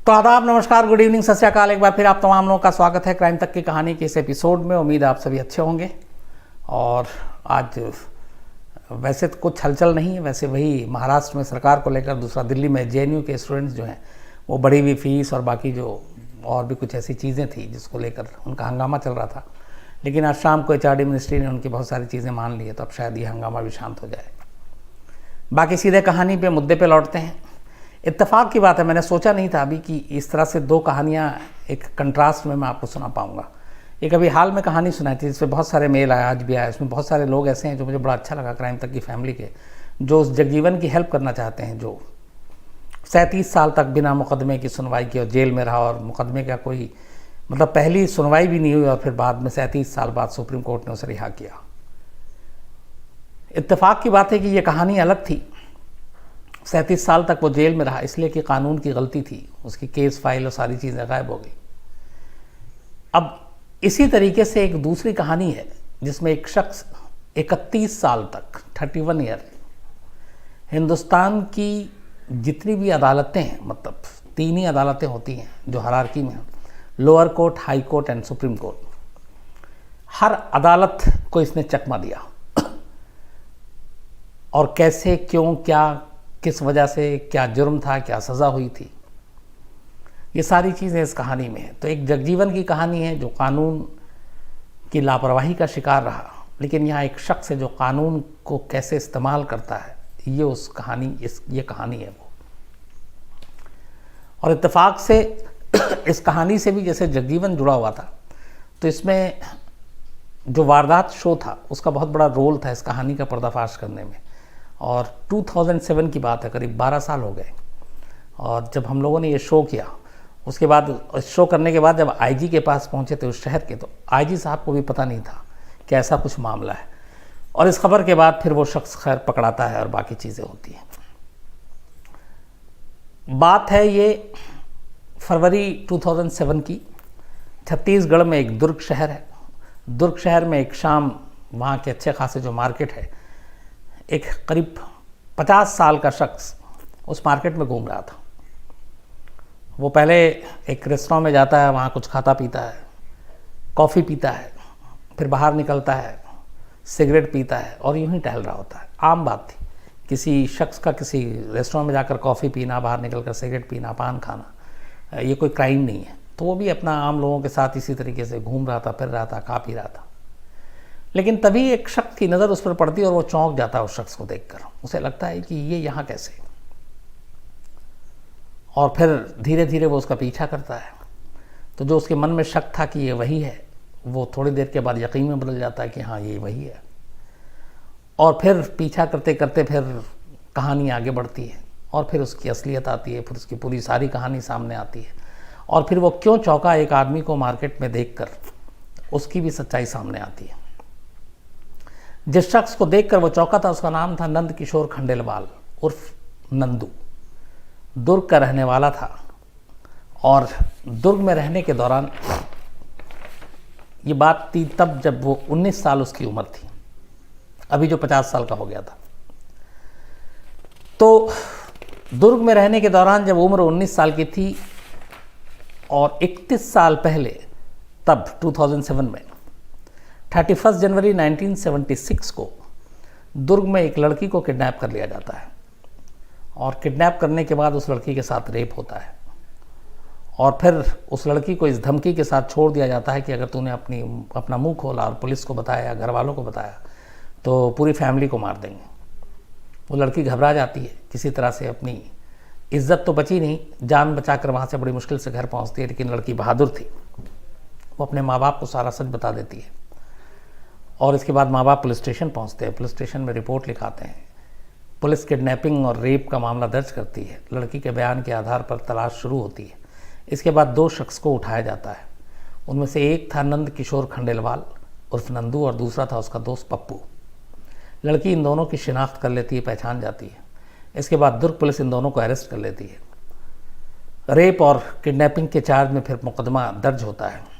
तो आदाब, नमस्कार, गुड इवनिंग, सत श्री अकाल। एक बार फिर आप तमाम लोगों का स्वागत है क्राइम तक की कहानी के इस एपिसोड में। उम्मीद है आप सभी अच्छे होंगे। और आज वैसे तो कुछ हलचल नहीं है, वैसे वही महाराष्ट्र में सरकार को लेकर, दूसरा दिल्ली में जेएनयू के स्टूडेंट्स जो हैं वो बढ़ी हुई फीस और बाकी जो और भी कुछ ऐसी चीज़ें थी जिसको लेकर उनका हंगामा चल रहा था। लेकिन आज शाम को एचआरडी मिनिस्ट्री ने उनकी बहुत सारी चीज़ें मान ली है, तो अब शायद ये हंगामा भी शांत हो जाए। बाकी सीधे कहानी पे, मुद्दे पे लौटते हैं। इत्तेफाक की बात है, मैंने सोचा नहीं था अभी कि इस तरह से दो कहानियाँ एक कंट्रास्ट में मैं आपको सुना पाऊँगा। एक अभी हाल में कहानी सुनाई थी जिसमें बहुत सारे मेल आया, आज भी आया। इसमें बहुत सारे लोग ऐसे हैं जो मुझे बड़ा अच्छा लगा, क्राइम तक की फैमिली के, जो उस जगजीवन की हेल्प करना चाहते हैं, जो 37 साल तक बिना मुकदमे की सुनवाई की और जेल में रहा, और मुकदमे का कोई मतलब पहली सुनवाई भी नहीं हुई, और फिर बाद में 37 साल बाद सुप्रीम कोर्ट ने उसे रिहा किया। इत्तेफाक की बात है कि ये कहानी अलग थी। 37 साल तक वो जेल में रहा इसलिए कि कानून की गलती थी, उसकी केस फाइल और सारी चीज़ें गायब हो गई। अब इसी तरीके से एक दूसरी कहानी है जिसमें एक शख्स 31 साल तक, 31 ईयर, हिंदुस्तान की जितनी भी अदालतें हैं, मतलब 3 ही अदालतें होती हैं जो हायरार्की में हैं, lower court, high court and supreme court, हर अदालत को इसने चकमा दिया। और कैसे, क्यों, क्या, किस वजह से, क्या जुर्म था, क्या सज़ा हुई थी, ये सारी चीज़ें इस कहानी में हैं। तो एक जगजीवन की कहानी है जो कानून की लापरवाही का शिकार रहा, लेकिन यहाँ एक शख्स है जो कानून को कैसे इस्तेमाल करता है, ये उस कहानी, ये कहानी है वो। और इत्तेफाक से इस कहानी से भी जैसे जगजीवन जुड़ा हुआ था, तो इसमें जो वारदात शो था उसका बहुत बड़ा रोल था इस कहानी का पर्दाफाश करने में। और 2007 की बात है, करीब 12 साल हो गए। और जब हम लोगों ने ये शो किया, उसके बाद शो करने के बाद जब आईजी के पास पहुंचे थे उस शहर के, तो आईजी साहब को भी पता नहीं था कि ऐसा कुछ मामला है। और इस खबर के बाद फिर वो शख्स खैर पकड़ाता है और बाकी चीज़ें होती हैं। बात है ये फरवरी 2007 की। छत्तीसगढ़ में एक दुर्ग शहर है। दुर्ग शहर में एक शाम, वहाँ के अच्छे खासे जो मार्केट है, एक करीब 50 साल का शख्स उस मार्केट में घूम रहा था। वो पहले एक रेस्टोरेंट में जाता है, वहाँ कुछ खाता पीता है, कॉफ़ी पीता है, फिर बाहर निकलता है, सिगरेट पीता है और यूं ही टहल रहा होता है। आम बात थी किसी शख्स का किसी रेस्टोरेंट में जाकर कॉफ़ी पीना, बाहर निकलकर सिगरेट पीना, पान खाना, ये कोई क्राइम नहीं है। तो वो भी अपना आम लोगों के साथ इसी तरीके से घूम रहा था, फिर रहा था, खा पी रहा था। लेकिन तभी एक शख्स की नज़र उस पर पड़ती है और वो चौंक जाता है उस शख्स को देखकर। उसे लगता है कि ये यहाँ कैसे, और फिर धीरे धीरे वो उसका पीछा करता है। तो जो उसके मन में शक था कि ये वही है, वो थोड़ी देर के बाद यकीन में बदल जाता है कि हाँ ये वही है। और फिर पीछा करते करते फिर कहानी आगे बढ़ती है, और फिर उसकी असलियत आती है, फिर उसकी पूरी सारी कहानी सामने आती है। और फिर वो क्यों चौंका एक आदमी को मार्केट में देखकर, उसकी भी सच्चाई सामने आती है। जिस शख्स को देखकर वो चौंका था उसका नाम था नंद किशोर खंडेलवाल उर्फ नंदू। दुर्ग का रहने वाला था। और दुर्ग में रहने के दौरान, ये बात थी तब जब वो 19 साल उसकी उम्र थी, अभी जो 50 साल का हो गया था। तो दुर्ग में रहने के दौरान जब उम्र 19 साल की थी, और 31 साल पहले, तब 2007 में 31 जनवरी 1976 को दुर्ग में एक लड़की को किडनैप कर लिया जाता है। और किडनैप करने के बाद उस लड़की के साथ रेप होता है, और फिर उस लड़की को इस धमकी के साथ छोड़ दिया जाता है कि अगर तूने अपना मुंह खोला और पुलिस को बताया, घर वालों को बताया, तो पूरी फैमिली को मार देंगे। वो लड़की घबरा जाती है, किसी तरह से अपनी इज्जत तो बची नहीं, जान बचाकर वहाँ से बड़ी मुश्किल से घर पहुँचती है। लेकिन लड़की बहादुर थी, वो अपने माँ बाप को सारा सच बता देती है। और इसके बाद माँ बाप पुलिस स्टेशन पहुँचते हैं, पुलिस स्टेशन में रिपोर्ट लिखाते हैं। पुलिस किडनैपिंग और रेप का मामला दर्ज करती है। लड़की के बयान के आधार पर तलाश शुरू होती है। इसके बाद 2 शख्स को उठाया जाता है। उनमें से एक था नंद किशोर खंडेलवाल उर्फ नंदू, और दूसरा था उसका दोस्त पप्पू। लड़की इन दोनों की शिनाख्त कर लेती है, पहचान जाती है। इसके बाद दुर्ग पुलिस इन दोनों को अरेस्ट कर लेती है। रेप और किडनैपिंग के चार्ज में फिर मुकदमा दर्ज होता है।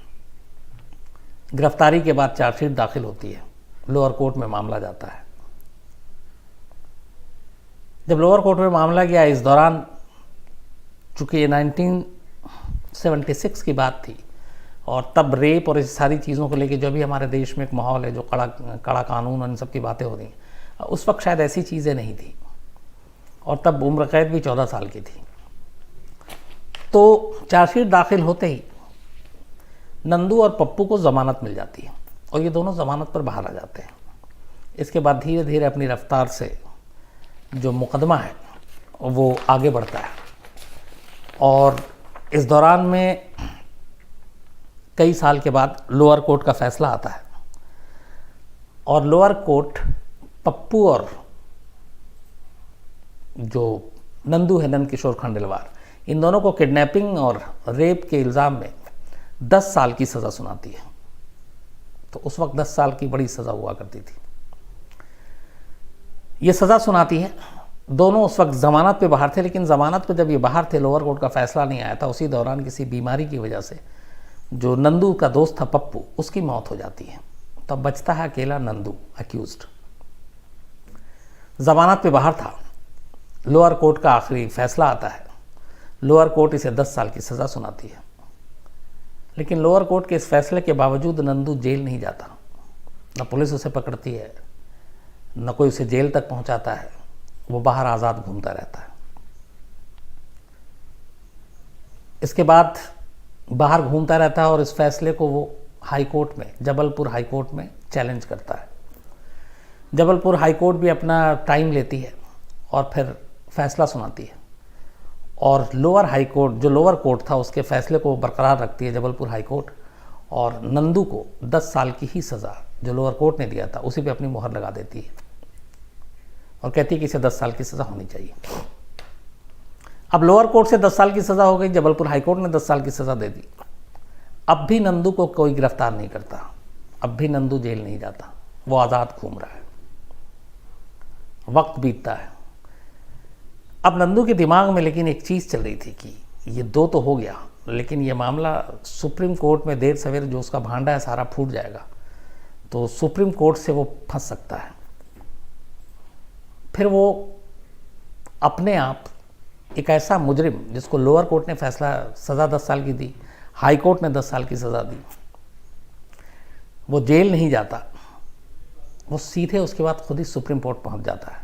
गिरफ्तारी के बाद चार्जशीट दाखिल होती है, लोअर कोर्ट में मामला जाता है। जब लोअर कोर्ट में मामला गया, इस दौरान चूँकि ये 76 की बात थी, और तब रेप और इस सारी चीज़ों को लेके जो भी हमारे देश में एक माहौल है, जो कड़ा कानून और इन सब की बातें हो रही हैं, उस वक्त शायद ऐसी चीज़ें नहीं थी, और तब उम्र कैद भी 14 साल की थी। तो चार्जशीट दाखिल होते ही नंदू और पप्पू को ज़मानत मिल जाती है, और ये दोनों ज़मानत पर बाहर आ जाते हैं। इसके बाद धीरे धीरे अपनी रफ्तार से जो मुकदमा है वो आगे बढ़ता है, और इस दौरान में कई साल के बाद लोअर कोर्ट का फैसला आता है, और लोअर कोर्ट पप्पू और जो नंदू है, नंद किशोर खंडेलवाल, इन दोनों को किडनैपिंग और रेप के इल्ज़ाम में 10 साल की सज़ा सुनाती है। तो उस वक्त 10 साल की बड़ी सज़ा हुआ करती थी। ये सज़ा सुनाती है, दोनों उस वक्त ज़मानत पे बाहर थे, लेकिन ज़मानत पे जब ये बाहर थे, लोअर कोर्ट का फैसला नहीं आया था, उसी दौरान किसी बीमारी की वजह से जो नंदू का दोस्त था पप्पू, उसकी मौत हो जाती है। तब बचता है अकेला नंदू, अक्यूज्ड। ज़मानत पे बाहर था, लोअर कोर्ट का आखिरी फैसला आता है, लोअर कोर्ट इसे 10 साल की सज़ा सुनाती है। लेकिन लोअर कोर्ट के इस फैसले के बावजूद नंदू जेल नहीं जाता, न पुलिस उसे पकड़ती है, न कोई उसे जेल तक पहुंचाता है, वो बाहर आज़ाद घूमता रहता है। इसके बाद बाहर घूमता रहता है, और इस फैसले को वो हाई कोर्ट में, जबलपुर हाई कोर्ट में चैलेंज करता है। जबलपुर हाई कोर्ट भी अपना टाइम लेती है और फिर फैसला सुनाती है, और लोअर हाई कोर्ट, जो लोअर कोर्ट था, उसके फैसले को बरकरार रखती है जबलपुर हाई कोर्ट, और नंदू को 10 साल की ही सज़ा जो लोअर कोर्ट ने दिया था उसी पे अपनी मोहर लगा देती है, और कहती है कि इसे 10 साल की सज़ा होनी चाहिए। अब लोअर कोर्ट से 10 साल की सज़ा हो गई, जबलपुर हाई कोर्ट ने 10 साल की सज़ा दे दी। अब भी नंदू को कोई गिरफ्तार नहीं करता, अब भी नंदू जेल नहीं जाता, वो आज़ाद घूम रहा है। वक्त बीतता है। अब नंदू के दिमाग में लेकिन एक चीज़ चल रही थी कि ये 2 तो हो गया, लेकिन ये मामला सुप्रीम कोर्ट में देर सवेर जो उसका भांडा है सारा फूट जाएगा, तो सुप्रीम कोर्ट से वो फंस सकता है। फिर वो अपने आप एक ऐसा मुजरिम, जिसको लोअर कोर्ट ने फैसला सज़ा 10 साल की दी, हाई कोर्ट ने 10 साल की सज़ा दी, वो जेल नहीं जाता, वो सीधे उसके बाद खुद ही सुप्रीम कोर्ट पहुंच जाता है,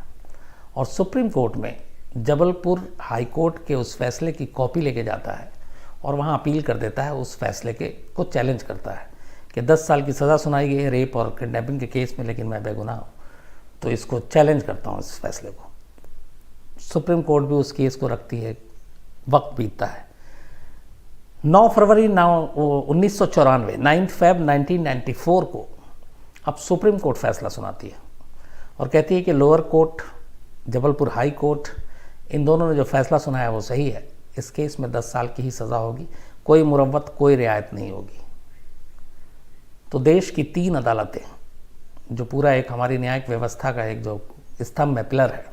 और सुप्रीम कोर्ट में जबलपुर हाई कोर्ट के उस फैसले की कॉपी लेके जाता है, और वहाँ अपील कर देता है, उस फैसले के को चैलेंज करता है कि 10 साल की सज़ा सुनाई गई है रेप और किडनैपिंग के केस में, लेकिन मैं बेगुनाह हूँ, तो इसको चैलेंज करता हूँ, इस फैसले को। सुप्रीम कोर्ट भी उस केस को रखती है। वक्त बीतता है। 9 फरवरी 1994, 9 फेब 1994 को अब सुप्रीम कोर्ट फैसला सुनाती है, और कहती है कि lower court, Jabalpur high court, इन दोनों ने जो फैसला सुनाया वो सही है, इस केस में 10 साल की ही सज़ा होगी, कोई मुरव्वत, कोई रियायत नहीं होगी। तो देश की 3 अदालतें, जो पूरा एक हमारी न्यायिक व्यवस्था का एक जो स्तंभ है, पिलर है,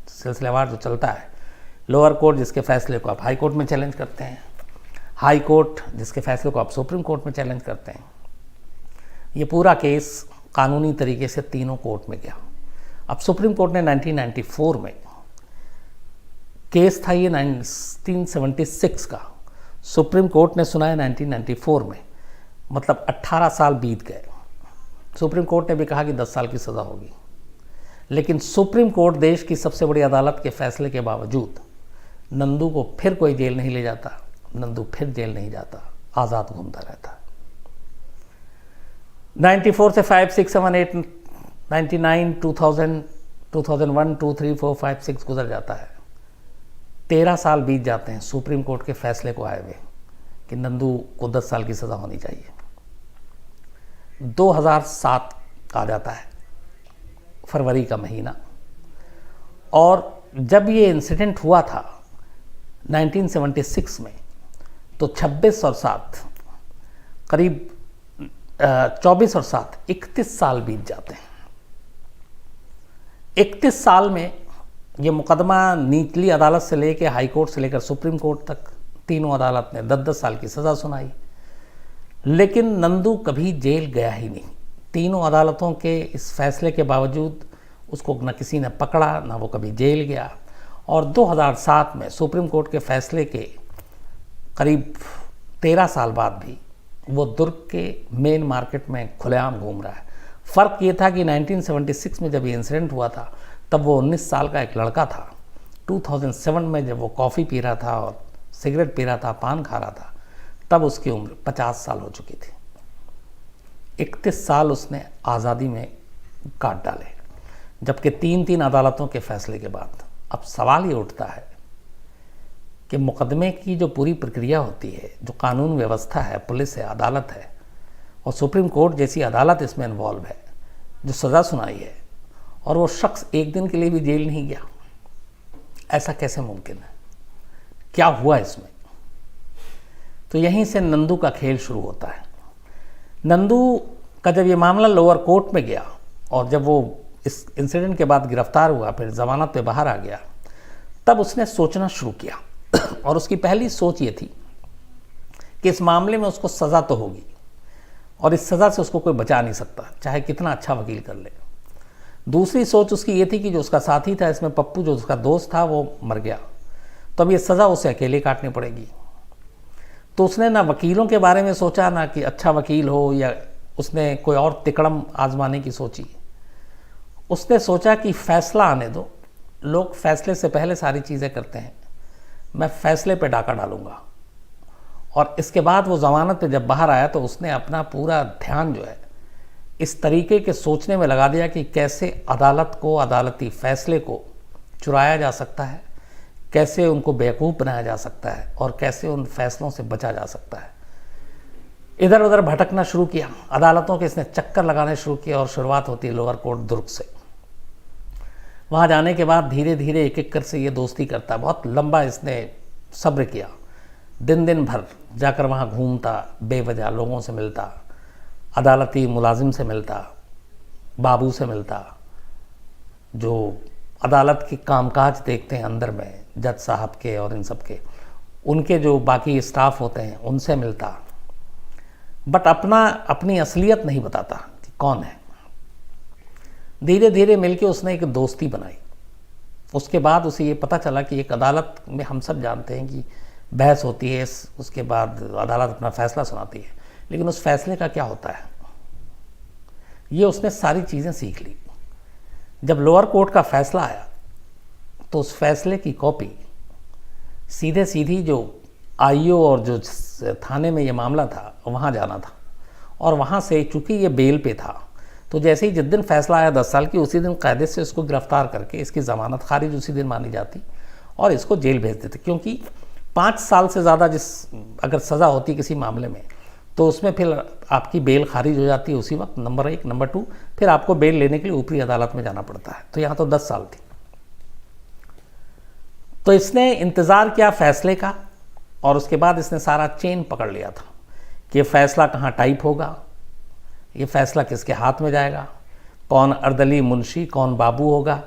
सिलसिलेवार जो चलता है, लोअर कोर्ट जिसके फैसले को आप हाई कोर्ट में चैलेंज करते हैं, हाई कोर्ट जिसके फैसले को आप सुप्रीम कोर्ट में चैलेंज करते हैं, ये पूरा केस कानूनी तरीके से तीनों कोर्ट में गया। अब सुप्रीम कोर्ट ने 1994 में, केस था ये 1976 का, सुप्रीम कोर्ट ने सुना है 1994 में, मतलब 18 साल बीत गए। सुप्रीम कोर्ट ने भी कहा कि 10 साल की सज़ा होगी, लेकिन सुप्रीम कोर्ट, देश की सबसे बड़ी अदालत के फैसले के बावजूद नंदू को फिर कोई जेल नहीं ले जाता, नंदू फिर जेल नहीं जाता, आज़ाद घूमता रहता। 94 से 5, 6, 7, 8, 99, 2000, 2001, 2, 3, 4, 5, 6 गुजर जाता है। 13 साल बीत जाते हैं सुप्रीम कोर्ट के फैसले को आए हुए कि नंदू को 10 साल की सज़ा होनी चाहिए। 2007 आ जाता है, फरवरी का महीना, और जब ये इंसिडेंट हुआ था 1976 में, तो 26 और 7 करीब 24 और 7 31 साल बीत जाते हैं। 31 साल में ये मुकदमा निचली अदालत से लेकर हाई कोर्ट से लेकर सुप्रीम कोर्ट तक तीनों अदालत ने 10-10 साल की सज़ा सुनाई, लेकिन नंदू कभी जेल गया ही नहीं। तीनों अदालतों के इस फैसले के बावजूद उसको न किसी ने पकड़ा, ना वो कभी जेल गया। और 2007 में सुप्रीम कोर्ट के फैसले के करीब 13 साल बाद भी वो दुर्ग के मेन मार्केट में खुलेआम घूम रहा है। फ़र्क ये था कि 1976 में जब ये इंसिडेंट हुआ था तब वो 19 साल का एक लड़का था। 2007 में जब वो कॉफ़ी पी रहा था और सिगरेट पी रहा था, पान खा रहा था, तब उसकी उम्र 50 साल हो चुकी थी। 31 साल उसने आज़ादी में काट डाले, जबकि 3 अदालतों के फैसले के बाद अब सवाल ये उठता है कि मुकदमे की जो पूरी प्रक्रिया होती है, जो कानून व्यवस्था है, पुलिस है, अदालत है और सुप्रीम कोर्ट जैसी अदालत इसमें इन्वॉल्व है, जो सज़ा सुनाई है, और वो शख्स एक दिन के लिए भी जेल नहीं गया, ऐसा कैसे मुमकिन है? क्या हुआ इसमें? तो यहीं से नंदू का खेल शुरू होता है। नंदू का जब ये मामला लोअर कोर्ट में गया और जब वो इस इंसिडेंट के बाद गिरफ्तार हुआ, फिर जमानत पे बाहर आ गया, तब उसने सोचना शुरू किया और उसकी पहली सोच ये थी कि इस मामले में उसको सज़ा तो होगी और इस सज़ा से उसको कोई बचा नहीं सकता, चाहे कितना अच्छा वकील कर ले। दूसरी सोच उसकी ये थी कि जो उसका साथी था इसमें, पप्पू, जो उसका दोस्त था, वो मर गया, तो अब ये सज़ा उसे अकेले काटनी पड़ेगी। तो उसने ना वकीलों के बारे में सोचा, ना कि अच्छा वकील हो, या उसने कोई और तिकड़म आजमाने की सोची। उसने सोचा कि फ़ैसला आने दो, लोग फैसले से पहले सारी चीज़ें करते हैं, मैं फ़ैसले पे डाका डालूंगा। और इसके बाद वो ज़मानत पे जब बाहर आया तो उसने अपना पूरा ध्यान जो है इस तरीके के सोचने में लगा दिया कि कैसे अदालत को, अदालती फ़ैसले को चुराया जा सकता है, कैसे उनको बेवकूफ़ बनाया जा सकता है और कैसे उन फैसलों से बचा जा सकता है। इधर उधर भटकना शुरू किया, अदालतों के इसने चक्कर लगाने शुरू किए और शुरुआत होती है लोअर कोर्ट दुर्ग से। वहाँ जाने के बाद धीरे धीरे एक एक कर से ये दोस्ती करता, बहुत लंबा इसने सब्र किया, दिन भर जाकर वहाँ घूमता, बेवजह लोगों से मिलता, अदालती मुलाजिम से मिलता, बाबू से मिलता, जो अदालत की कामकाज देखते हैं अंदर में, जज साहब के और इन सब के, उनके जो बाकी स्टाफ होते हैं उनसे मिलता, बट अपनी असलियत नहीं बताता कि कौन है। धीरे धीरे मिलके उसने एक दोस्ती बनाई। उसके बाद उसे ये पता चला कि एक अदालत में हम सब जानते हैं कि बहस होती है, उसके बाद अदालत अपना फ़ैसला सुनाती है, लेकिन उस फैसले का क्या होता है, ये उसने सारी चीज़ें सीख ली। जब लोअर कोर्ट का फ़ैसला आया तो उस फैसले की कॉपी सीधी जो आईओ और जो थाने में ये मामला था वहाँ जाना था, और वहाँ से चूँकि ये बेल पे था तो जैसे ही जिस दिन फैसला आया 10 साल की, उसी दिन कायदे से इसको गिरफ्तार करके इसकी ज़मानत खारिज उसी दिन मानी जाती और इसको जेल भेज देते, क्योंकि 5 साल से ज़्यादा अगर सज़ा होती किसी मामले में तो उसमें फिर आपकी बेल खारिज हो जाती है उसी वक्त, नंबर 1। नंबर 2, फिर आपको बेल लेने के लिए ऊपरी अदालत में जाना पड़ता है। तो यहाँ तो 10 साल थी। तो इसने इंतज़ार किया फैसले का, और उसके बाद इसने सारा चेन पकड़ लिया था कि ये फ़ैसला कहाँ टाइप होगा, ये फ़ैसला किसके हाथ में जाएगा, कौन अर्दली मुंशी, कौन बाबू होगा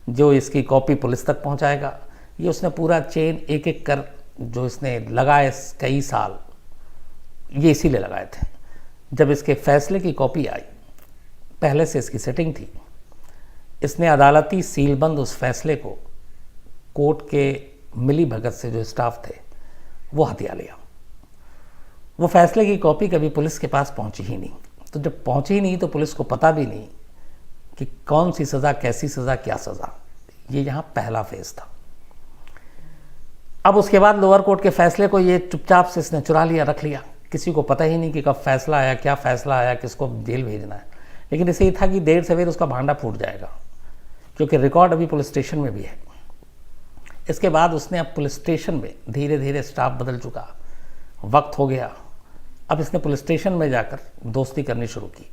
जो इसकी कॉपी पुलिस तक पहुँचाएगा। ये उसने पूरा चेन एक एक कर जो इसने लगाए कई साल, ये इसीलिए लगाए थे। जब इसके फैसले की कॉपी आई, पहले से इसकी सेटिंग थी, इसने अदालती सीलबंद उस फैसले को कोर्ट के मिली भगत से जो स्टाफ थे वो हथिया लिया। वो फैसले की कॉपी कभी पुलिस के पास पहुंची ही नहीं। तो जब पहुंची ही नहीं तो पुलिस को पता भी नहीं कि कौन सी सज़ा, कैसी सज़ा, क्या सज़ा। ये यहाँ पहला फेज़ था। अब उसके बाद लोअर कोर्ट के फैसले को ये चुपचाप से इसने चुरा लिया, रख लिया। किसी को पता ही नहीं कि कब फैसला आया, क्या फ़ैसला आया, किसको जेल भेजना है। लेकिन इसे ही था कि देर सवेर उसका भांडा फूट जाएगा, क्योंकि रिकॉर्ड अभी पुलिस स्टेशन में भी है। इसके बाद उसने अब पुलिस स्टेशन में धीरे धीरे स्टाफ बदल चुका, वक्त हो गया। अब इसने पुलिस स्टेशन में जाकर दोस्ती करनी शुरू की।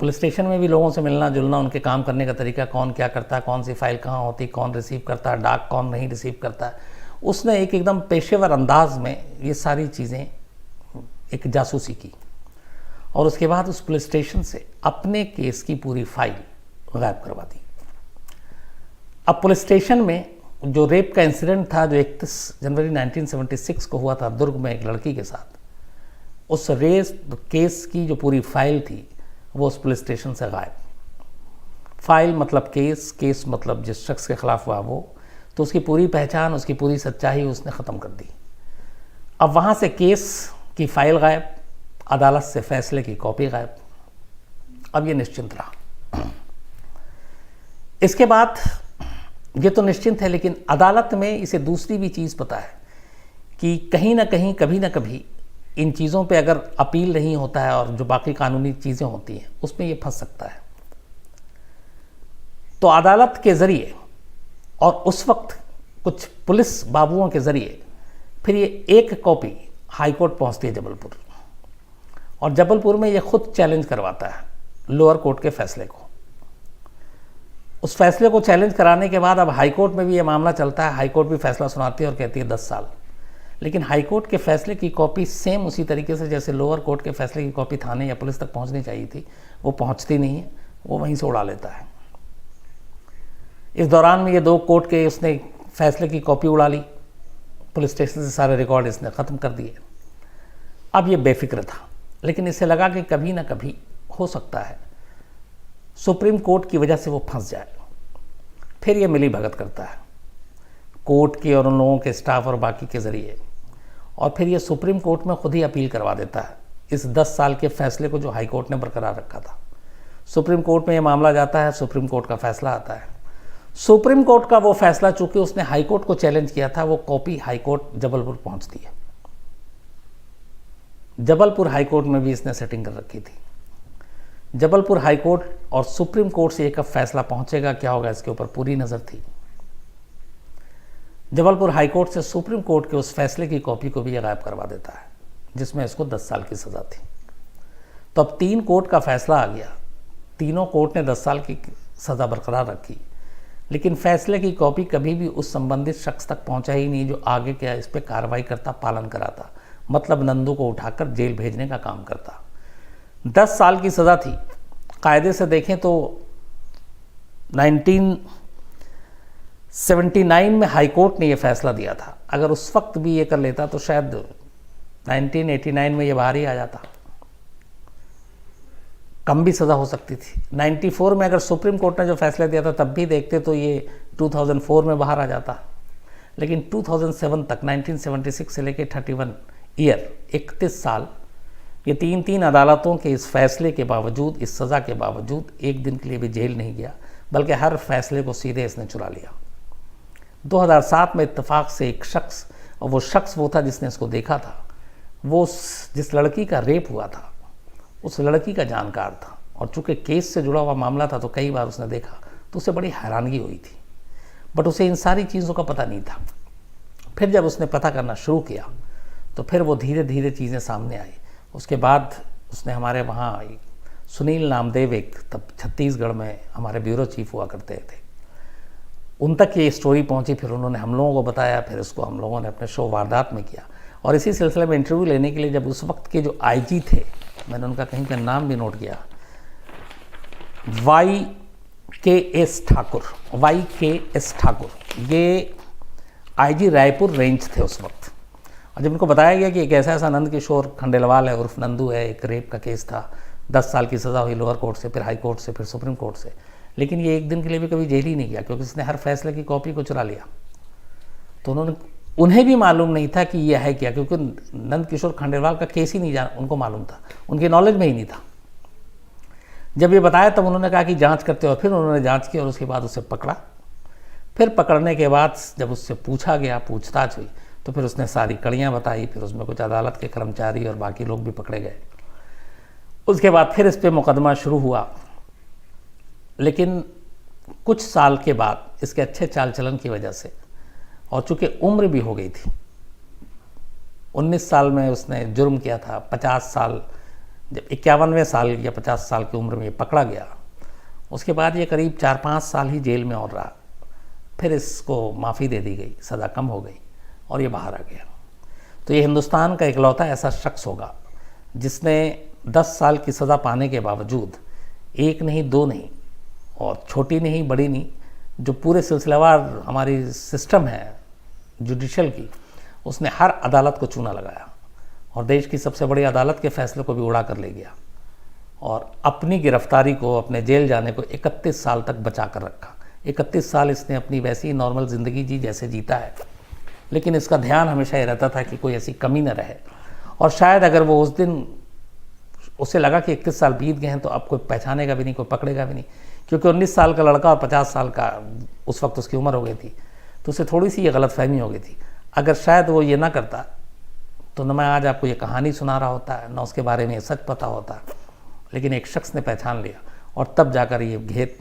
पुलिस स्टेशन में भी लोगों से मिलना जुलना, उनके काम करने का तरीका, कौन क्या करता है, कौन सी फाइल कहाँ होती, कौन रिसीव करता है डाक, कौन नहीं रिसीव करता है, उसने एक एकदम पेशेवर अंदाज में ये सारी चीज़ें एक जासूसी की। और उसके बाद उस पुलिस स्टेशन से अपने केस की पूरी फाइल गायब करवा दी। अब पुलिस स्टेशन में जो रेप का इंसिडेंट था, जो 31 जनवरी 1976 को हुआ था दुर्ग में एक लड़की के साथ, उस केस की जो पूरी फाइल थी वो उस पुलिस स्टेशन से गायब। फाइल मतलब केस मतलब जिस शख्स के खिलाफ हुआ वो, तो उसकी पूरी पहचान, उसकी पूरी सच्चाई उसने ख़त्म कर दी। अब वहाँ से केस की फाइल गायब, अदालत से फैसले की कॉपी गायब। अब ये निश्चिंत रहा। इसके बाद ये तो निश्चिंत है, लेकिन अदालत में इसे दूसरी भी चीज़ पता है कि कहीं ना कहीं कभी ना कभी इन चीज़ों पे अगर अपील नहीं होता है और जो बाकी कानूनी चीज़ें होती हैं उसमें ये फंस सकता है। तो अदालत के ज़रिए और उस वक्त कुछ पुलिस बाबुओं के ज़रिए फिर ये एक कॉपी हाईकोर्ट पहुंचती है जबलपुर, और जबलपुर में ये खुद चैलेंज करवाता है लोअर कोर्ट के फैसले को। उस फैसले को चैलेंज कराने के बाद अब हाईकोर्ट में भी ये मामला चलता है। हाईकोर्ट भी फैसला सुनाती है और कहती है 10 साल। लेकिन हाईकोर्ट के फैसले की कॉपी सेम उसी तरीके से जैसे लोअर कोर्ट के फैसले की कॉपी थाने या पुलिस तक पहुंचनी चाहिए थी, वो पहुंचती नहीं है, वो वहीं से उड़ा लेता है। इस दौरान में ये 2 कोर्ट के उसने फैसले की कॉपी उड़ा ली, पुलिस स्टेशन से सारे रिकॉर्ड इसने ख़त्म कर दिए। अब ये बेफिक्र था, लेकिन इसे लगा कि कभी ना कभी हो सकता है सुप्रीम कोर्ट की वजह से वो फंस जाए। फिर ये मिली भगत करता है कोर्ट के और उन लोगों के स्टाफ और बाकी के ज़रिए, और फिर ये सुप्रीम कोर्ट में खुद ही अपील करवा देता है इस 10 साल के फैसले को जो हाई कोर्ट ने बरकरार रखा था। सुप्रीम कोर्ट में ये मामला जाता है, सुप्रीम कोर्ट का फैसला आता है। सुप्रीम कोर्ट का वो फैसला चूंकि उसने हाई कोर्ट को चैलेंज किया था, वो कॉपी हाई कोर्ट जबलपुर पहुंचती है। जबलपुर हाई कोर्ट में भी इसने सेटिंग कर रखी थी। जबलपुर हाई कोर्ट और सुप्रीम कोर्ट से ये कब फैसला पहुंचेगा, क्या होगा, इसके ऊपर पूरी नज़र थी। जबलपुर हाई कोर्ट से सुप्रीम कोर्ट के उस फैसले की कॉपी को भी ये गायब करवा देता है जिसमें इसको 10 साल की सज़ा थी। तो अब 3 कोर्ट का फैसला आ गया, तीनों कोर्ट ने 10 साल की सज़ा बरकरार रखी, लेकिन फैसले की कॉपी कभी भी उस संबंधित शख्स तक पहुंचा ही नहीं जो आगे क्या इस पर कार्रवाई करता, पालन कराता, मतलब नंदू को उठाकर जेल भेजने का काम करता। 10 साल की सज़ा थी। कायदे से देखें तो 1979 में हाई कोर्ट ने यह फैसला दिया था। अगर उस वक्त भी ये कर लेता तो शायद 1989 में ये बाहर ही आ जाता, कम भी सज़ा हो सकती थी। 94 में अगर सुप्रीम कोर्ट ने जो फैसला दिया था तब भी देखते तो ये 2004 में बाहर आ जाता, लेकिन 2007 तक 1976 से लेकर 31 ईयर 31 साल ये 3 अदालतों के इस फैसले के बावजूद, इस सज़ा के बावजूद एक दिन के लिए भी जेल नहीं गया, बल्कि हर फैसले को सीधे इसने चुरा लिया। 2007 में इत्तेफाक से एक शख्स, और वो शख्स वो था जिसने इसको देखा था, वो जिस लड़की का रेप हुआ था उस लड़की का जानकार था, और चूँकि केस से जुड़ा हुआ मामला था तो कई बार उसने देखा, तो उसे बड़ी हैरानगी हुई थी, बट उसे इन सारी चीज़ों का पता नहीं था। फिर जब उसने पता करना शुरू किया तो फिर वो धीरे धीरे चीज़ें सामने आई। उसके बाद उसने हमारे वहाँ सुनील नामदेव, एक तब छत्तीसगढ़ में हमारे ब्यूरो चीफ हुआ करते थे, उन तक ये स्टोरी पहुंची। फिर उन्होंने हम लोगों को बताया, फिर इसको हम लोगों ने अपने शो वारदात में किया। और इसी सिलसिले में इंटरव्यू लेने के लिए जब उस वक्त के जो आईजी थे, मैंने उनका कहीं का नाम भी नोट किया, YKS ठाकुर, ये आईजी रायपुर रेंज थे उस वक्त। और जब उनको बताया गया कि एक ऐसा नंद किशोर खंडेलवाल है उर्फ नंदू है, एक रेप का केस था, 10 साल की सज़ा हुई लोअर कोर्ट से, फिर हाई कोर्ट से, फिर सुप्रीम कोर्ट से, लेकिन ये एक दिन के लिए भी कभी जेल ही नहीं गया क्योंकि इसने हर फैसले की कॉपी को चुरा लिया। तो उन्हें भी मालूम नहीं था कि यह है क्या, क्योंकि नंद किशोर खंडेलवाल का केस ही नहीं उनको मालूम था, उनके नॉलेज में ही नहीं था। जब ये बताया तब उन्होंने कहा कि जांच करते, और फिर उन्होंने जांच की और उसके बाद उसे पकड़ा। फिर पकड़ने के बाद जब उससे पूछा गया, पूछताछ हुई, तो फिर उसने सारी कड़ियाँ बताई। फिर उसमें कुछ अदालत के कर्मचारी और बाकी लोग भी पकड़े गए। उसके बाद फिर इस पर मुकदमा शुरू हुआ, लेकिन कुछ साल के बाद इसके अच्छे चाल चलन की वजह से, और चूँकि उम्र भी हो गई थी, 19 साल में उसने जुर्म किया था, 50 साल, जब 51वें साल या 50 साल की उम्र में पकड़ा गया, उसके बाद ये करीब 4-5 साल ही जेल में और रहा। फिर इसको माफ़ी दे दी गई, सज़ा कम हो गई और ये बाहर आ गया। तो ये हिंदुस्तान का इकलौता ऐसा शख्स होगा जिसने 10 साल की सज़ा पाने के बावजूद, एक नहीं, 2 नहीं, और छोटी नहीं, बड़ी नहीं, जो पूरे सिलसिलेवार हमारी सिस्टम है जुडिशल की, उसने हर अदालत को चूना लगाया और देश की सबसे बड़ी अदालत के फैसले को भी उड़ा कर ले गया, और अपनी गिरफ्तारी को, अपने जेल जाने को 31 साल तक बचा कर रखा। 31 साल इसने अपनी वैसी नॉर्मल ज़िंदगी जी जैसे जीता है। लेकिन इसका ध्यान हमेशा ये रहता था कि कोई ऐसी कमी न रहे। और शायद अगर वो उस दिन उसे लगा कि 31 साल बीत गए हैं तो अब कोई पहचानेगा भी नहीं, कोई पकड़ेगा भी नहीं, क्योंकि 19 साल का लड़का और 50 साल का उस वक्त उसकी उम्र हो गई थी, तो उसे थोड़ी सी ये गलतफहमी हो गई थी। अगर शायद वो ये ना करता तो न मैं आज आपको ये कहानी सुना रहा होता, न उसके बारे में ये सच पता होता। लेकिन एक शख्स ने पहचान लिया और तब जाकर ये घेर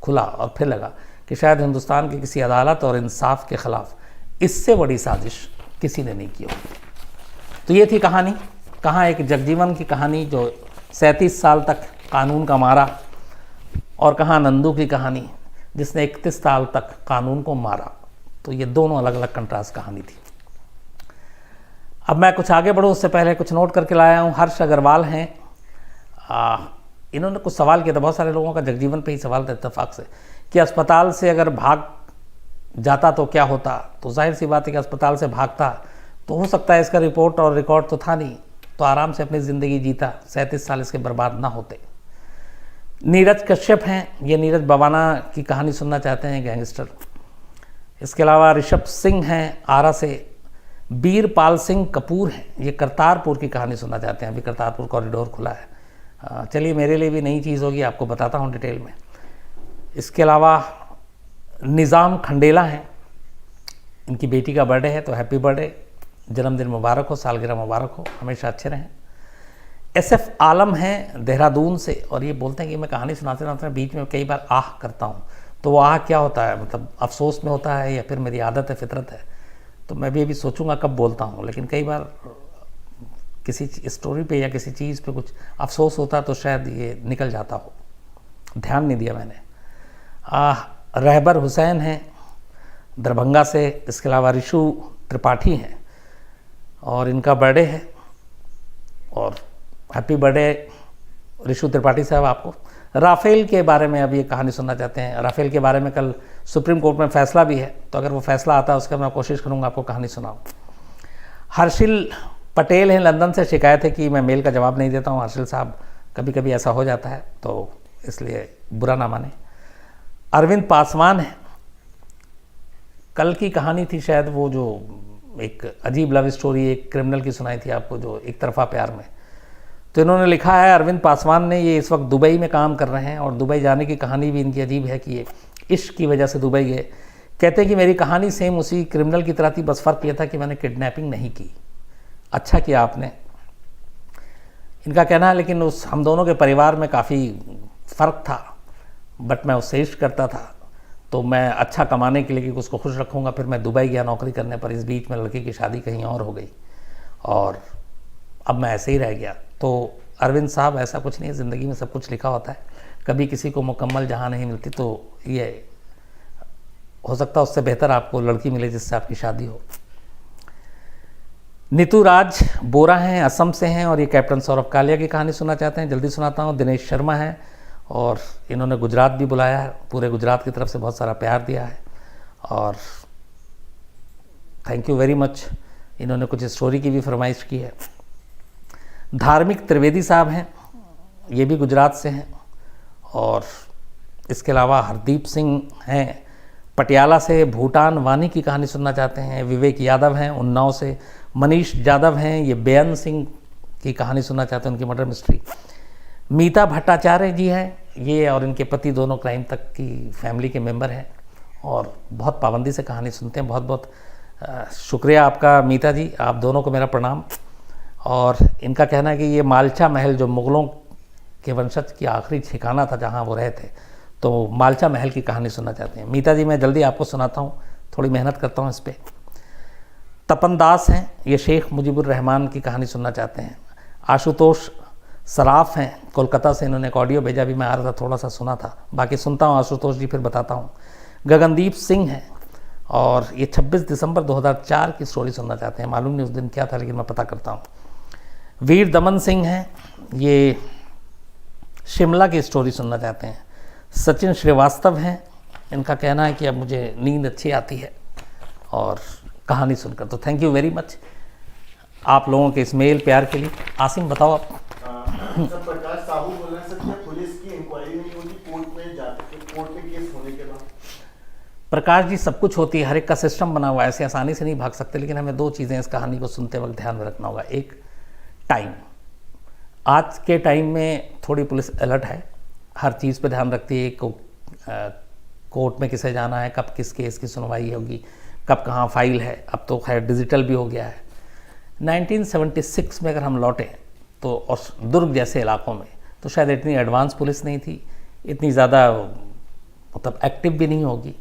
खुला और फिर लगा कि शायद हिंदुस्तान की किसी अदालत और इंसाफ के ख़िलाफ़ इससे बड़ी साजिश किसी ने नहीं की होगी। तो ये थी कहानी, कहाँ एक जगजीवन की कहानी जो 37 साल तक कानून का मारा, और कहाँ नंदू की कहानी जिसने 31 साल तक कानून को मारा। तो ये दोनों अलग अलग कंट्रास्ट कहानी थी। अब मैं कुछ आगे बढ़ूँ उससे पहले कुछ नोट करके लाया हूँ। हर्ष अग्रवाल हैं, इन्होंने कुछ सवाल किया था, बहुत सारे लोगों का जगजीवन पे ही सवाल था इत्तेफाक से, कि अस्पताल से अगर भाग जाता तो क्या होता। तो जाहिर सी बात है कि अस्पताल से भागता तो हो सकता है इसका रिपोर्ट और रिकॉर्ड तो था नहीं, तो आराम से अपनी ज़िंदगी जीता, 37 साल इसके बर्बाद ना होते। नीरज कश्यप हैं, ये नीरज बवाना की कहानी सुनना चाहते हैं, गैंगस्टर। इसके अलावा ऋषभ सिंह हैं आरा से। बीरपाल सिंह कपूर हैं, ये करतारपुर की कहानी सुनना चाहते हैं, अभी करतारपुर कॉरिडोर खुला है। चलिए मेरे लिए भी नई चीज़ होगी, आपको बताता हूँ डिटेल में। इसके अलावा निज़ाम खंडेला हैं, इनकी बेटी का बर्थडे है, तो हैप्पी बर्थडे, जन्मदिन मुबारक हो, सालगिरह मुबारक हो, हमेशा अच्छे रहें। SF आलम हैं देहरादून से, और ये बोलते हैं कि मैं कहानी सुनाते सुनाते बीच में कई बार आह करता हूँ। तो वो आह क्या होता है, मतलब अफसोस में होता है या फिर मेरी आदत है, फितरत है। तो मैं भी अभी सोचूंगा कब बोलता हूँ, लेकिन कई बार किसी स्टोरी पे या किसी चीज़ पे कुछ अफसोस होता तो शायद ये निकल जाता हो, ध्यान नहीं दिया मैंने। रहबर हुसैन हैं दरभंगा से। इसके अलावा ऋषु त्रिपाठी हैं और इनका बर्थडे है, और हैप्पी बर्थडे ऋषु त्रिपाठी साहब आपको। राफेल के बारे में अब ये कहानी सुनना चाहते हैं। राफेल के बारे में कल सुप्रीम कोर्ट में फैसला भी है, तो अगर वो फैसला आता है उसका मैं कोशिश करूँगा आपको कहानी सुनाऊँ। हर्षिल पटेल हैं लंदन से, शिकायत है कि मैं मेल का जवाब नहीं देता हूँ। हर्षिल साहब, कभी कभी ऐसा हो जाता है तो इसलिए बुरा ना माने। अरविंद पासवान है, कल की कहानी थी शायद वो जो एक अजीब लव स्टोरी एक क्रिमिनल की सुनाई थी आपको, जो एक तरफा प्यार में। तो इन्होंने लिखा है, अरविंद पासवान ने, ये इस वक्त दुबई में काम कर रहे हैं और दुबई जाने की कहानी भी इनकी अजीब है कि ये इश्क की वजह से दुबई गए। कहते हैं कि मेरी कहानी सेम उसी क्रिमिनल की तरह थी, बस फ़र्क ये था कि मैंने किडनैपिंग नहीं की। अच्छा किया आपने, इनका कहना है। लेकिन उस हम दोनों के परिवार में काफ़ी फ़र्क था, बट मैं उससे इश्क करता था, तो मैं अच्छा कमाने के लिए कि उसको खुश रखूँगा, फिर मैं दुबई गया नौकरी करने पर। इस बीच में लड़की की शादी कहीं और हो गई और अब मैं ऐसे ही रह गया। तो अरविंद साहब, ऐसा कुछ नहीं है, ज़िंदगी में सब कुछ लिखा होता है। कभी किसी को मुकम्मल जहाँ नहीं मिलती, तो ये हो सकता है उससे बेहतर आपको लड़की मिले जिससे आपकी शादी हो। नीतू राज बोरा हैं, असम से हैं, और ये कैप्टन सौरभ कालिया की कहानी सुनना चाहते हैं, जल्दी सुनाता हूँ। दिनेश शर्मा हैं और इन्होंने गुजरात भी बुलाया है, पूरे गुजरात की तरफ से बहुत सारा प्यार दिया है और थैंक यू वेरी मच। इन्होंने कुछ स्टोरी की भी फरमाइश की है। धार्मिक त्रिवेदी साहब हैं, ये भी गुजरात से हैं, और इसके अलावा हरदीप सिंह हैं पटियाला से। भूटान वानी की कहानी सुनना चाहते हैं। विवेक यादव हैं उन्नाव से। मनीष यादव हैं, ये बेअन सिंह की कहानी सुनना चाहते हैं, उनकी मर्डर मिस्ट्री। मीता भट्टाचार्य जी हैं, ये और इनके पति दोनों क्राइम तक की फैमिली के मेंबर हैं और बहुत पाबंदी से कहानी सुनते हैं। बहुत बहुत शुक्रिया आपका मीता जी, आप दोनों को मेरा प्रणाम। और इनका कहना है कि ये मालचा महल जो मुग़लों के वंशज की आखिरी ठिकाना था जहाँ वो रहे थे, तो मालचा महल की कहानी सुनना चाहते हैं। मीता जी, मैं जल्दी आपको सुनाता हूँ, थोड़ी मेहनत करता हूँ इस पर। तपन दास हैं, ये शेख मुजीबुर रहमान की कहानी सुनना चाहते हैं। आशुतोष सराफ हैं कोलकाता से, इन्होंने एक ऑडियो भेजा, भी मैं आ रहा था थोड़ा सा सुना था, बाकी सुनता हूँ आशुतोष जी, फिर बताता हूँ। गगनदीप सिंह हैं और ये 26 दिसंबर 2004 की स्टोरी सुनना चाहते हैं। मालूम नहीं उस दिन क्या था, लेकिन मैं पता करता हूँ। वीर दमन सिंह हैं, ये शिमला की स्टोरी सुनना चाहते हैं। सचिन श्रीवास्तव हैं, इनका कहना है कि अब मुझे नींद अच्छी आती है और कहानी सुनकर। तो थैंक यू वेरी मच आप लोगों के इस मेल प्यार के लिए। आसिम बताओ आप। सर, प्रकाश साहू बोल रहे हैं सर, क्या पुलिस की इंक्वायरी नहीं होगी कोर्ट में जाके, कोर्ट में केस होने के बाद? प्रकाश जी, सब कुछ होती है, हर एक का सिस्टम बना हुआ है, ऐसे आसानी से नहीं भाग सकते। लेकिन हमें दो चीज़ें इस कहानी को सुनते वक्त ध्यान में रखना होगा। एक, टाइम। आज के टाइम में थोड़ी पुलिस अलर्ट है, हर चीज़ पे ध्यान रखती है। कोर्ट में किसे जाना है, कब किस केस की सुनवाई होगी, कब कहाँ फाइल है। अब तो खैर डिजिटल भी हो गया है। 1976 में अगर हम लौटें तो, और दुर्ग जैसे इलाकों में, तो शायद इतनी एडवांस पुलिस नहीं थी, इतनी ज़्यादा मतलब एक्टिव भी नहीं होगी।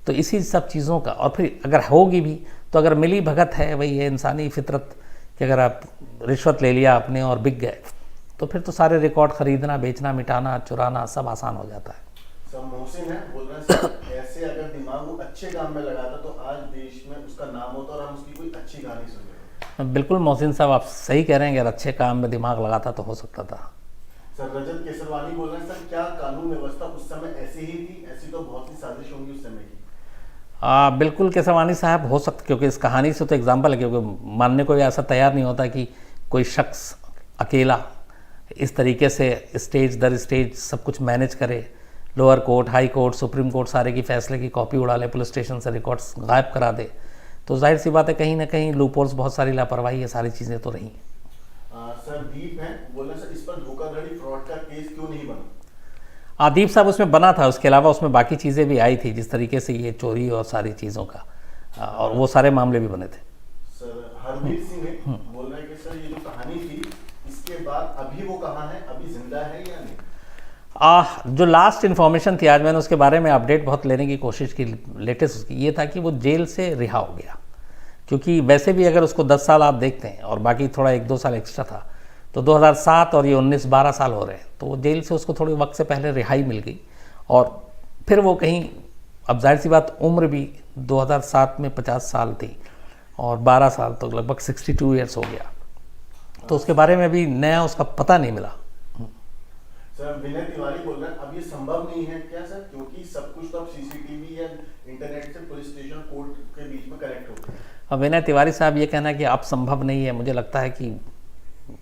तो इसी सब चीज़ों का, और फिर अगर होगी भी तो अगर मिली भगत है, वही है इंसानी फितरत कि अगर आप रिश्वत ले लिया आपने और बिक गए, तो फिर तो सारे रिकॉर्ड खरीदना, बेचना, मिटाना, चुराना सब आसान हो जाता है। सर मोहसिन है बोल रहे हैं सर, ऐसे अगर दिमाग वो अच्छे काम में लगाता तो आज देश में उसका नाम होता और हम उसकी कोई अच्छी कहानी सुने। बिल्कुल मोहसिन साहब, आप सही कह रहे हैं कि अगर अच्छे काम में दिमाग लगाता तो हो सकता था। सर रजत केसरवानी बोल रहे हैं सर, क्या कानून व्यवस्था उस समय ऐसी ही थी? ऐसी तो बहुत सी साजिश होंगी उस समय की। बिल्कुल केसरवानी साहब, हो सकता, क्योंकि इस कहानी से तो एग्जाम्पल है, क्योंकि मानने को भी ऐसा तैयार नहीं होता कि कोई शख्स अकेला इस तरीके से स्टेज दर स्टेज सब कुछ मैनेज करे, lower court, high court, supreme court सारे की फैसले की कॉपी उड़ा ले, पुलिस स्टेशन से रिकॉर्ड्स गायब करा दे। तो जाहिर सी बात है, कहीं ना कहीं लूपहोल्स, बहुत सारी लापरवाही, ये सारी चीज़ें तो रही। सर दीप है बोल रहे हैं सर, इस पर धोखाधड़ी फ्रॉड का केस क्यों नहीं बना? आदीप साहब उसमें बना था, उसके अलावा उसमें बाकी चीज़ें भी आई थी, जिस तरीके से ये चोरी और सारी चीज़ों का, और वो सारे मामले भी बने थे। सर हरवीर सिंह है बोल रहे हैं कि सर ये जो कहानी थी, इसके बाद अभी वो कहाँ है, अभी जिंदा है या नहीं? जो लास्ट इन्फॉर्मेशन थी, आज मैंने उसके बारे में अपडेट बहुत लेने की कोशिश की, लेटेस्ट उसकी ये था कि वो जेल से रिहा हो गया। क्योंकि वैसे भी अगर उसको 10 साल आप देखते हैं और बाकी थोड़ा 1-2 साल एक्स्ट्रा था, तो 2007 और ये 19-12 साल हो रहे हैं, तो वो जेल से उसको थोड़ी वक्त से पहले रिहाई मिल गई। और फिर वो कहीं, अब जाहिर सी बात, उम्र भी 2007 में 50 साल थी और 12 साल तो लगभग 62 ईयर्स हो गया। तो उसके बारे में भी नया उसका पता नहीं मिला। सर विनय तिवारी बोल रहे हैं, अब ये संभव नहीं है क्या सर, क्योंकि सब कुछ तो अब सीसीटीवी या इंटरनेट से पुलिस स्टेशन कोर्ट के बीच में कनेक्ट होता है। अब विनय तिवारी साहब ये कहना कि अब संभव नहीं है, मुझे लगता है कि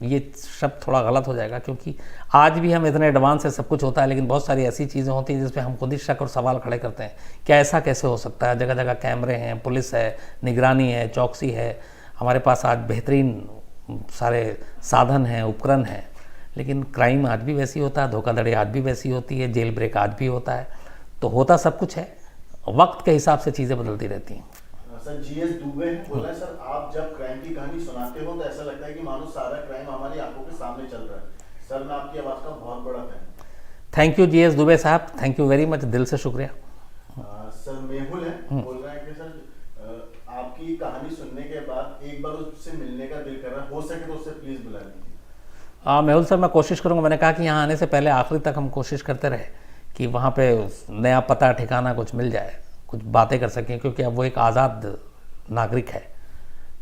ये शब्द थोड़ा गलत हो जाएगा, क्योंकि आज भी हम इतने एडवांस है, सब कुछ होता है, लेकिन बहुत सारी ऐसी चीज़ें होती हैं जिसपे हम खुद ही शक और सवाल खड़े करते हैं, क्या ऐसा कैसे हो सकता है। जगह जगह कैमरे हैं, पुलिस है, निगरानी है, चौकसी है, हमारे पास आज बेहतरीन सारे साधन हैं, उपकरण हैं, लेकिन क्राइम आज भी वैसी होता है, धोखाधड़ी आज भी वैसी होती है, जेल ब्रेक आज भी होता है। तो होता सब कुछ है, वक्त के हिसाब से चीज़ें बदलती रहती हैं। सर जीएस दुबे बोल रहे हैं सर, आप जब क्राइम की कहानी सुनाते हो तो ऐसा लगता है कि मानो सारा क्राइम हमारी आंखों के सामने चल रहा है। सर मैं आपकी आवाज़ का बहुत बड़ा fan. Thank you GS Dubey साहब, थैंक यू वेरी मच, दिल से शुक्रिया। सर मेहुल है बोल रहे हैं कि सर आपकी कहानी सुनने के बाद एक बार उससे मिलने का दिल कर रहा है, हो सके तो उससे प्लीज़ बुला लीजिए। मेहुल सर, मैं कोशिश करूँगा। मैंने कहा कि यहाँ आने से पहले आखिरी तक हम कोशिश करते रहे कि वहाँ पे नया पता ठिकाना कुछ मिल जाए, कुछ बातें कर सकें, क्योंकि अब वो एक आज़ाद नागरिक है।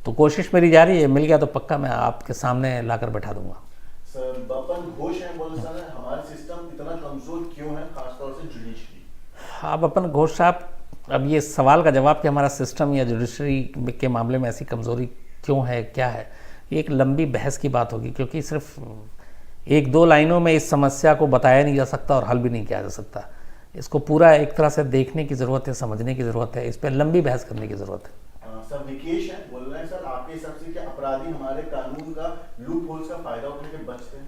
तो कोशिश मेरी जारी है, मिल गया तो पक्का मैं आपके सामने लाकर बैठा दूंगा। सर बपन घोष है बोल रहे हैं, हमारा सिस्टम इतना कमज़ोर क्यों है, खासतौर से जुडिशरी? हाँ बपन घोष साहब, अब ये सवाल का जवाब कि हमारा सिस्टम या जुडिशरी के मामले में ऐसी कमज़ोरी क्यों है, क्या है, ये एक लंबी बहस की बात होगी, क्योंकि सिर्फ 1-2 लाइनों में इस समस्या को बताया नहीं जा सकता और हल भी नहीं किया जा सकता। इसको पूरा एक तरह से देखने की ज़रूरत है, समझने की ज़रूरत है, इस पर लंबी बहस करने की ज़रूरत है। सर विकेश है बोल रहे हैं सर, आपके हिसाब से क्या अपराधी हमारे कानून का लूप होल्स का फायदा उठा के बचते हैं?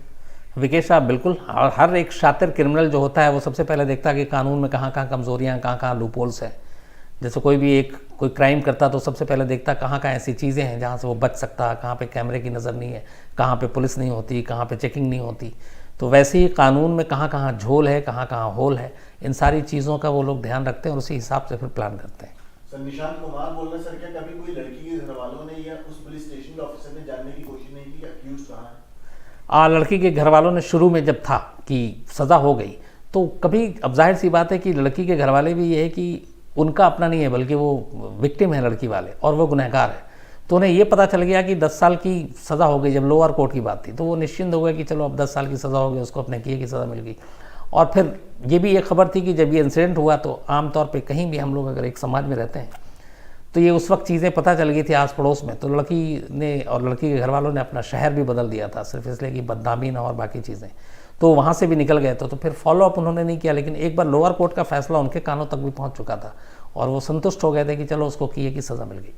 विकेश साहब बिल्कुल, और हर एक शातिर क्रिमिनल जो होता है वो सबसे पहले देखता है कि कानून में कहाँ कहाँ कमज़ोरियाँ, कहाँ कहाँ लूप होल्स हैं। जैसे कोई क्राइम करता तो सबसे पहले देखता कहाँ कहाँ ऐसी चीज़ें हैं जहाँ से वो बच सकता है, कहाँ पे कैमरे की नज़र नहीं है, कहाँ पे पुलिस नहीं होती, कहाँ पे चेकिंग नहीं होती। तो वैसे ही कानून में कहाँ कहाँ झोल है, कहाँ कहाँ होल है, इन सारी चीज़ों का वो लोग ध्यान रखते हैं और उसी हिसाब से फिर प्लान करते हैं। सर निशांत कुमार बोल रहे हैं सर, क्या कभी कोई लड़की के घर वालों ने या उस पुलिस स्टेशन के ऑफिसर ने जानने की कोशिश नहीं की अक्यूज कहाँ है? लड़की के घर वालों ने शुरू में जब था कि सज़ा हो गई, तो कभी, अब जाहिर सी बात है कि लड़की के घर वाले भी ये है कि उनका अपना नहीं है, बल्कि वो विक्टिम है लड़की वाले और वो गुनहगार है। तो उन्हें ये पता चल गया कि 10 साल की सज़ा हो गई, जब लोअर कोर्ट की बात थी, तो वो निश्चिंत हो गए कि चलो अब 10 साल की सज़ा हो गई, उसको अपने किए की सज़ा मिल गई। और फिर ये भी एक खबर थी कि जब ये इंसिडेंट हुआ तो आमतौर पे कहीं भी हम लोग अगर एक समाज में रहते हैं तो ये उस वक्त चीज़ें पता चल गई थी आस पड़ोस में, तो लड़की ने और लड़की के घर वालों ने अपना शहर भी बदल दिया था, सिर्फ इसलिए कि बदनामी ना और बाकी चीज़ें, तो वहाँ से भी निकल गए। तो फिर फॉलोअप उन्होंने नहीं किया, लेकिन एक बार लोअर कोर्ट का फैसला उनके कानों तक भी पहुँच चुका था और वो संतुष्ट हो गए थे कि चलो उसको किए की सज़ा मिल गई।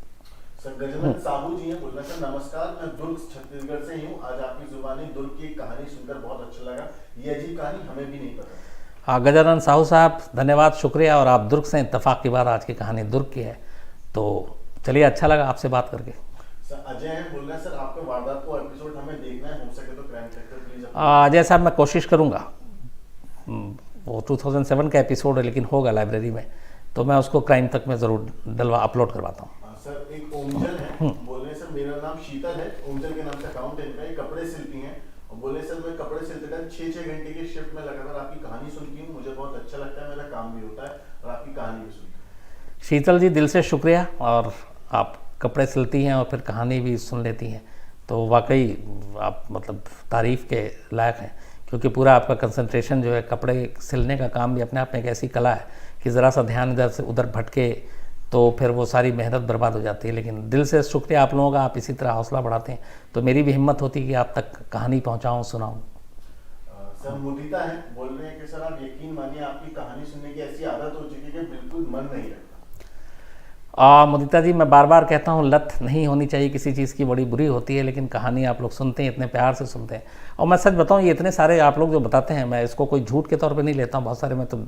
सर गजानन साहू जी हैं, बोल रहे सर नमस्कार, मैं दुर्ग छत्तीसगढ़ से ही हूँ। आज आपकी जुबानी दुर्ग की एक कहानी सुनकर बहुत अच्छा लगा। ये अजीब कहानी हमें भी नहीं पता। हाँ गजानन साहू साहब धन्यवाद, शुक्रिया। और आप दुर्ग से, इत्तेफाक की बात आज की कहानी दुर्ग की है, तो चलिए अच्छा लगा आपसे बात करके। सर अजय हैं, बोल रहे हैं सर आपके वारदात को एपिसोड हमें देखना है, हो सके तो क्राइम फैक्टर प्लीज। अजय साहब मैं कोशिश करूँगा, वो 2007 का एपिसोड है लेकिन होगा लाइब्रेरी में, तो मैं उसको क्राइम तक में ज़रूर अपलोड करवाता हूँ। सर एक ओमजल है, बोल रहे हैं सर मेरा नाम शीतल है, ओमजल के नाम से अकाउंट है इनका, ये कपड़े सिलती हैं और बोले सर मैं कपड़े सिलते टाइम 6-6 घंटे की शिफ्ट में लगातार आपकी कहानी सुनती हूँ, मुझे बहुत अच्छा लगता है, मेरा काम भी होता है और आपकी कहानी भी सुनती हूँ। शीतल जी दिल से शुक्रिया, और आप कपड़े सिलती हैं और फिर कहानी भी सुन लेती हैं, तो वाकई आप मतलब तारीफ़ के लायक हैं, क्योंकि पूरा आपका कंसंट्रेशन जो है, कपड़े सिलने का काम भी अपने आप में एक ऐसी कला है कि ज़रा सा ध्यान इधर से उधर भटके तो फिर वो सारी मेहनत बर्बाद हो जाती है। लेकिन दिल से शुक्रिया आप लोगों का, आप इसी तरह हौसला बढ़ाते हैं, तो मेरी भी हिम्मत होती है कि आप तक कहानी पहुंचाऊं, सुनाऊं। सर मुदिता है, बोल रहे हैं कि सर आप यकीन मानिए आपकी कहानी सुनने की ऐसी आदत हो चुकी है कि बिल्कुल मन नहीं लगता। मुदिता जी मैं बार बार कहता हूँ, लत नहीं होनी चाहिए किसी चीज़ की, बड़ी बुरी होती है, लेकिन कहानी आप लोग सुनते हैं, इतने प्यार से सुनते हैं। और मैं सच बताऊँ, ये इतने सारे आप लोग जो बताते हैं, मैं इसको कोई झूठ के तौर पर नहीं लेता हूँ। बहुत सारे मैं तो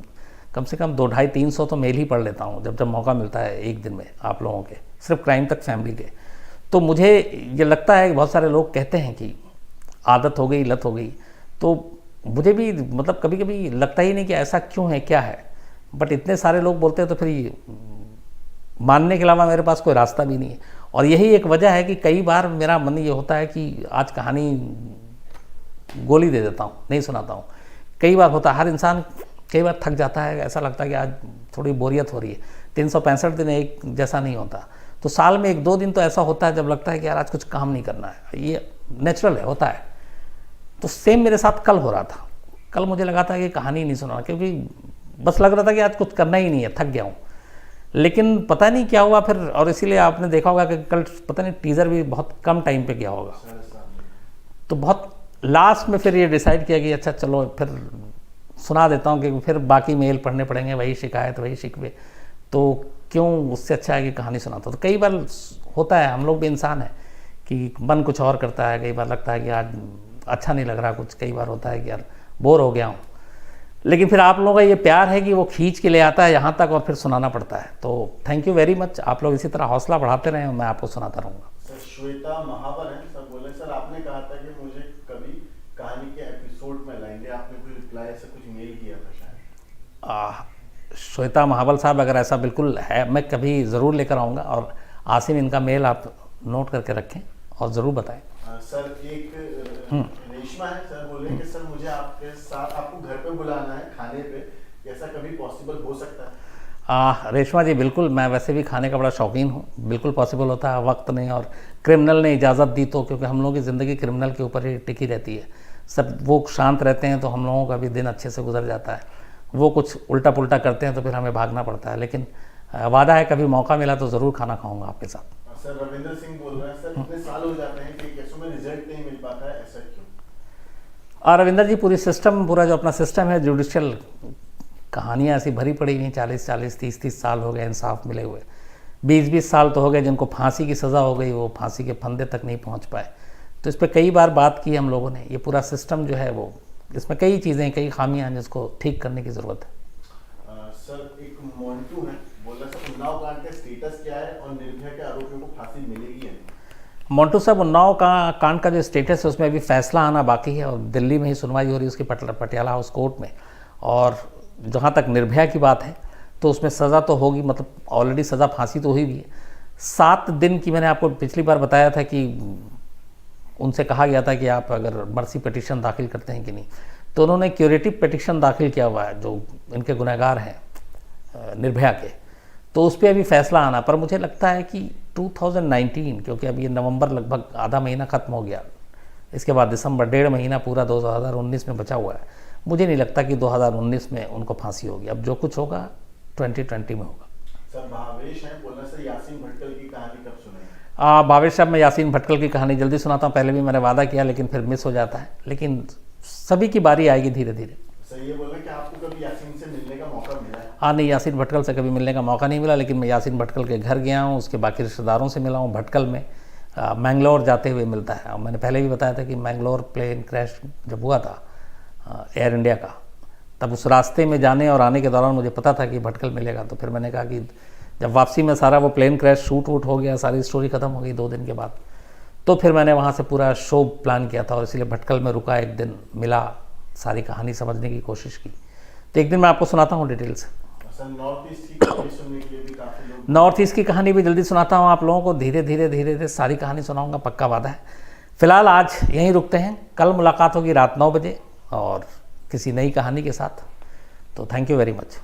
कम से कम 200-250-300 तो मेल ही पढ़ लेता हूँ जब मौका मिलता है एक दिन में, आप लोगों के, सिर्फ क्राइम तक फैमिली के। तो मुझे ये लगता है कि बहुत सारे लोग कहते हैं कि आदत हो गई, लत हो गई, तो मुझे भी मतलब कभी कभी लगता ही नहीं कि ऐसा क्यों है, क्या है, बट इतने सारे लोग बोलते हैं तो फिर ये मानने के अलावा मेरे पास कोई रास्ता भी नहीं है। और यही एक वजह है कि कई बार मेरा मन ये होता है कि आज कहानी गोली दे देता हूँ, नहीं सुनाता हूँ। कई बार होता है, हर इंसान कई बार थक जाता है, ऐसा लगता है कि आज थोड़ी बोरियत हो रही है। 365 दिन एक जैसा नहीं होता, तो साल में 1-2 दिन तो ऐसा होता है जब लगता है कि यार आज कुछ काम नहीं करना है, ये नेचुरल है, होता है। तो सेम मेरे साथ कल हो रहा था। कल मुझे लगा था कि कहानी नहीं सुनाना, क्योंकि बस लग रहा था कि आज कुछ करना ही नहीं है, थक गया हूँ। लेकिन पता नहीं क्या हुआ फिर, और इसीलिए आपने देखा होगा कि कल पता नहीं टीज़र भी बहुत कम टाइम पे गया होगा, तो बहुत लास्ट में फिर ये डिसाइड किया कि अच्छा चलो फिर सुना देता हूँ, कि फिर बाकी मेल पढ़ने पड़ेंगे, वही शिकायत वही शिकवे, तो क्यों, उससे अच्छा है कि कहानी सुनाता हूँ। तो कई बार होता है, हम लोग भी इंसान हैं कि मन कुछ और करता है, कई बार लगता है कि आज अच्छा नहीं लग रहा कुछ, कई बार होता है कि यार बोर हो गया हूँ, लेकिन फिर आप लोगों का ये प्यार है कि वो खींच के ले आता है यहाँ तक और फिर सुनाना पड़ता है। तो थैंक यू वेरी मच, आप लोग इसी तरह हौसला बढ़ाते रहें और मैं आपको सुनाता रहूँगा। सर श्वेता महावर हैं, सर बोले सर आपने कहा था कि मुझे कभी कहानी के एपिसोड में लाएंगे, आपने कोई रिप्लाई ऐसा कुछ मेल किया था शायद। श्वेता महाबल साहब अगर ऐसा बिल्कुल है, मैं कभी ज़रूर लेकर आऊँगा, और आसिम इनका मेल आप नोट करके रखें और ज़रूर बताएं। सर एक रेशमा है, सर बोले कि सर मुझे आपके साथ आपको घर पे बुलाना है खाने पे, ऐसा कभी पॉसिबल हो सकता है? रेशमा जी बिल्कुल, मैं वैसे भी खाने का बड़ा शौकीन हूँ, बिल्कुल पॉसिबल होता है, वक्त नहीं और क्रिमिनल ने इजाज़त दी तो, क्योंकि हम लोगों की ज़िंदगी क्रिमिनल के ऊपर ही टिकी रहती है। सब वो शांत रहते हैं तो हम लोगों का भी दिन अच्छे से गुजर जाता है, वो कुछ उल्टा पुल्टा करते हैं तो फिर हमें भागना पड़ता है। लेकिन वादा है कभी मौका मिला तो ज़रूर खाना खाऊंगा आपके साथ। सर रविंद्र सिंह बोल रहे हैं, सर इतने साल हो जाते हैं कि केसों में रिजल्ट नहीं मिल पाता है, ऐसा क्यों? रविंदर जी पूरी सिस्टम, पूरा जो अपना सिस्टम है जुडिशियल, कहानियाँ ऐसी भरी पड़ी हुई, 40-40, 30-30 साल हो गए इंसाफ मिले हुए, 20-20 साल तो हो गए जिनको फांसी की सज़ा हो गई, वो फांसी के फंदे तक नहीं पहुँच पाए। तो इस पर कई बार बात की हम लोगों ने, ये पूरा सिस्टम जो है वो, इसमें कई चीज़ें, कई खामियां हैं जिसको ठीक करने की ज़रूरत है। सर एक मोन्टू है, बोला सर उन्नाव कांड का स्टेटस क्या है और निर्भया के आरोपियों को फांसी मिलेगी या नहीं? मोन्टू साहब उन्नाव का कांड का जो स्टेटस है उसमें अभी फैसला आना बाकी है, और दिल्ली में ही सुनवाई हो रही है उसकी पटियाला हाउस कोर्ट में। और जहाँ तक निर्भया की बात है तो उसमें सज़ा तो होगी, मतलब ऑलरेडी सज़ा फांसी तो हुई भी है। 7 दिन की, मैंने आपको पिछली बार बताया था कि उनसे कहा गया था कि आप अगर मर्सी पिटीशन दाखिल करते हैं कि नहीं, तो उन्होंने क्यूरेटिव पिटीशन दाखिल किया हुआ है जो इनके गुनहगार हैं निर्भया के, तो उस पर अभी फैसला आना। पर मुझे लगता है कि 2019, क्योंकि अभी ये नवंबर लगभग आधा महीना ख़त्म हो गया, इसके बाद दिसंबर 1.5 महीना पूरा 2019 में बचा हुआ है, मुझे नहीं लगता कि 2019 में उनको फांसी होगी। अब जो कुछ होगा 2020 में होगा। सर भावेश हैं, बोल रहे सर यासीन भटकल की कहानी कब सुनेंगे? भावेश साहब मैं यासीन भटकल की कहानी जल्दी सुनाता हूँ, पहले भी मैंने वादा किया लेकिन फिर मिस हो जाता है, लेकिन सभी की बारी आएगी धीरे धीरे। सर ये बोल रहे हैं कि आपको कभी यासीन से मिलने का मौका मिला है? हाँ नहीं, यासीन भटकल से कभी मिलने का मौका नहीं मिला, लेकिन मैं यासीन भटकल के घर गया हूँ, उसके बाकी रिश्तेदारों से मिला हूँ भटकल में। मैंगलोर जाते हुए मिलता है। और मैंने पहले भी बताया था कि मैंगलोर प्लेन क्रैश जब हुआ था एयर इंडिया का, तब उस रास्ते में जाने और आने के दौरान मुझे पता था कि भटकल मिलेगा। तो फिर मैंने कहा कि जब वापसी में सारा वो प्लेन क्रैश शूट वूट हो गया, सारी स्टोरी ख़त्म हो गई 2 दिन के बाद, तो फिर मैंने वहाँ से पूरा शो प्लान किया था और इसलिए भटकल में रुका, एक दिन मिला, सारी कहानी समझने की कोशिश की। तो एक दिन मैं आपको सुनाता हूँ डिटेल से। सर नॉर्थ ईस्ट की कहानी सुनने के लिए भी काफी लोग, नॉर्थ ईस्ट की कहानी भी जल्दी सुनाता हूँ आप लोगों को, धीरे धीरे सारी कहानी सुनाऊंगा, पक्का वादा है। फिलहाल आज यहीं रुकते हैं, कल मुलाकात होगी रात 9 बजे और किसी नई कहानी के साथ। तो थैंक यू वेरी मच।